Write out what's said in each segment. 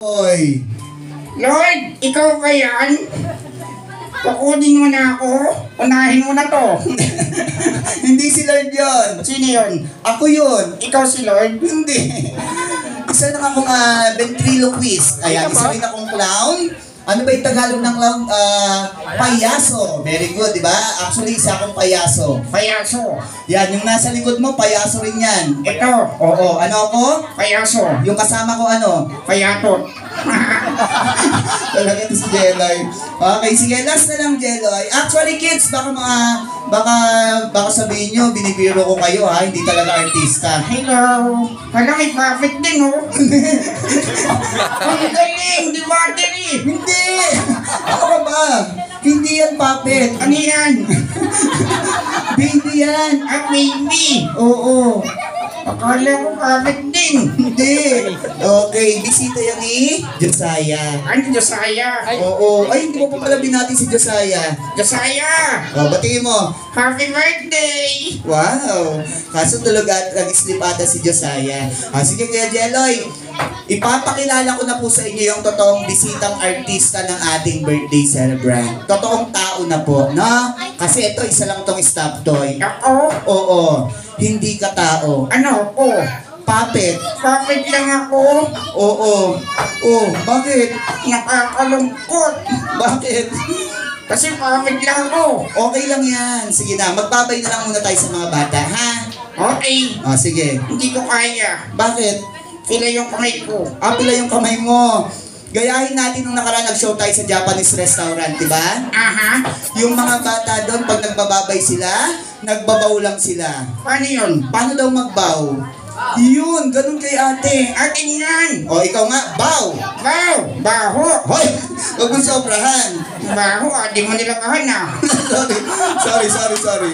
Hoy! Lord, ikaw ba yan? Kukunin mo na ako? Unahin mo na to. Hindi si Lord yun. Sino yun? Ako yun. Ikaw si Lord? Hindi. Isa lang akong ventriloquist. Ayan, isa rin akong clown. Ano ba yung Tagalog ng clown? Payaso. Very good, di ba? Actually, isa akong payaso. Payaso. Yan, yung nasa likod mo, payaso rin yan. Ito. Oo, ano ako? Payaso. Yung kasama ko ano? Payatot. Talaga ito si Jeloy. Okay, sige, last na lang, Jeloy. Actually, kids, baka sabihin nyo, binibiro ko kayo ha, hindi talaga artista. Hello. Wala kay Prophet din, oh. Ang galing, di battery. Hindi! Ano ka ba? Hindi yan puppet. Ano yan? Baby yan. Ah, baby. Oo. Akala ko Prophet din. Hindi. Okay, bisita yan ni Josiah. Ano, Josiah? Oo. Ay, hindi mo pa pala binati si Josiah. Josiah. O, batiin mo. Happy birthday. Wow! Kaso tulog at nag-sleep ata si Josiah. Sige Kuya Jeloy, ipapakilala ko na po sa inyo yung totoong bisitang artista ng ating birthday celebrant. Totoong tao na po, no? Kasi ito, isa lang tong stop toy. Ako? Oo, hindi ka tao. Ano ako? Puppet. Prophet lang ako. Oo. Oh, bakit? Nakakalungkot. Bakit? Kasi prophet lang ako. Okay lang yan. Sige na, magbabay na lang muna tayo sa mga bata, ha? Okay. Sige. Hindi ko kaya. Bakit? Sila yung kamay ko. Pila yung kamay mo. Gayahin natin nung nakaraan nag-show tayo sa Japanese restaurant, di ba? Aha. Yung mga bata doon, pag nagbababay sila, nagbabaw lang sila. Paano yun? Paano daw magbaw? Yun, ganun kay ate. Atin yan. O, ikaw nga, baw. Wow. Baho. Hoy, huwag mong sobrahan. Baho. Di mo nilakahan ah. sorry.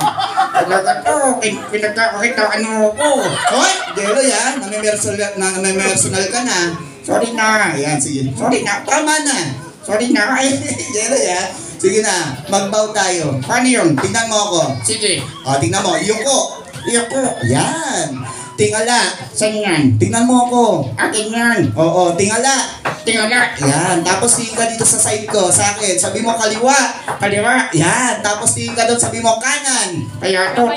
Talaga to. Pinagkakakitaan mo ko. Hoy, Jelo yan, namimersonal ka na. Sorry na. Ayan, sige. Sorry na. Tama na. Sorry na. Ay. Jelo yan. Sige na, magbaw tayo. Paano yun? Tingnan mo ako. Sige. O, tingnan mo, yuko. Iyoko. Yan. Tingala. Saan yan? Tingnan mo ako. Akin yan. Oo, tingala. Tingala. Yan. Tapos tingin ka dito sa side ko, sa akin. Sabi mo kaliwa. Kaliwa. Yan. Tapos tingin ka doon, sabi mo kanan. Payato.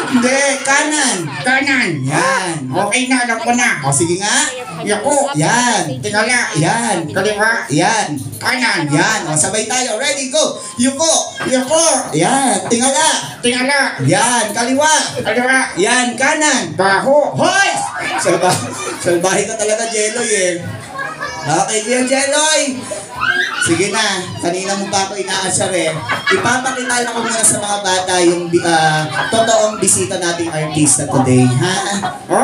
Hindi, kanan. Kanan. Yan. Okay na. Alam ko na. O, sige nga. Iyoko. Yan. Tingala. Yan. Kaliwa. Yan. Kanan. Yan. O, sabay tayo. Ready, go. Yuko. Iyoko. Yan. Tingala. Tingala. Yan. Kaliwa. Kaliwa. Yan. Kanan. Baho. Hoy! Salbahe ka talaga, Jeloy eh. Okay, Kuya Jeloy. Sige na, kanina mo pa ako inaasar eh. Ipapakilala ko muna sa mga bata yung totoong bisita nating artista today, ha?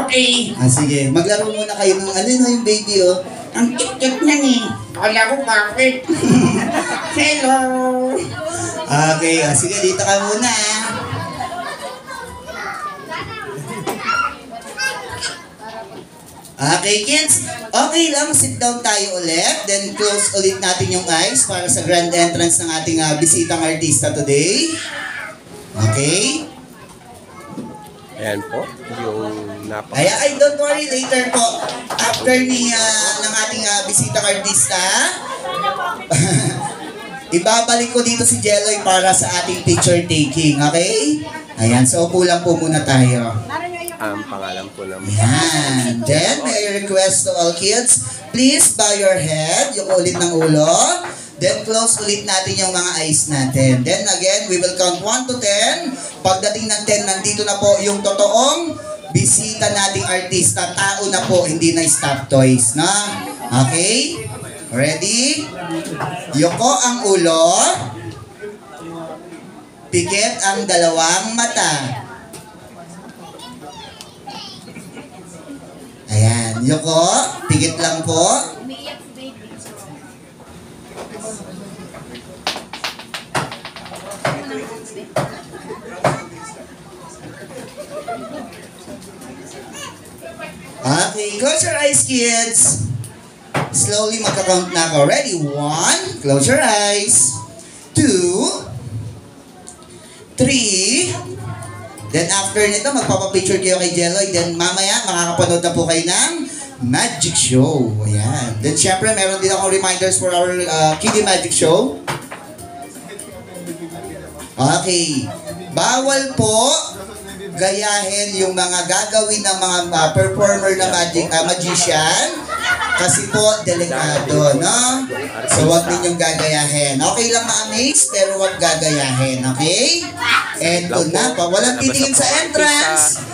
Okay. Sige, maglaro muna kayo ng ano yung baby oh. Ang kit-kit niyan eh. Kala ko bakit. Hello. Okay, sige dito ka muna. Okay, kids. Okay lang, sit down tayo ulit. Then close ulit natin yung eyes para sa grand entrance ng ating bisitang artista today. Okay? Ayan po, yung Ay, don't worry, later po. After ng ating bisitang artista, ibabalik ko dito si Jeloy para sa ating picture taking, okay? Ayan, so upo lang po muna tayo. ang pangalan po naman. Yan. Then, may I request to all kids, please bow your head, yung ulit ng ulo. Then, close ulit natin yung mga eyes natin. Then, again, we will count 1 to 10. Pagdating ng 10, nandito na po yung totoong bisita nating artista. Tao na po, hindi na stop toys. Na? Okay? Ready? Yuko ang ulo. Pikit ang dalawang mata. Ayan, Yuko, pikit lang po. Okay, close your eyes, kids. Slowly magka-count na ako. Ready? 1, close your eyes. 2, 3, then after nito, magpapapicture kayo kay Jeloy. Then mamaya, makakapanood na po kayo ng magic show. Ayan. Then syempre, meron din akong reminders for our kiddie magic show. Okay. Bawal po gayahin yung mga gagawin ng mga performer na magician kasi po delikado, no? So wag ninyong gagayahin. Okay lang ma-amaze pero wag gagayahin, okay? And doon na pa, walang titingin sa entrance.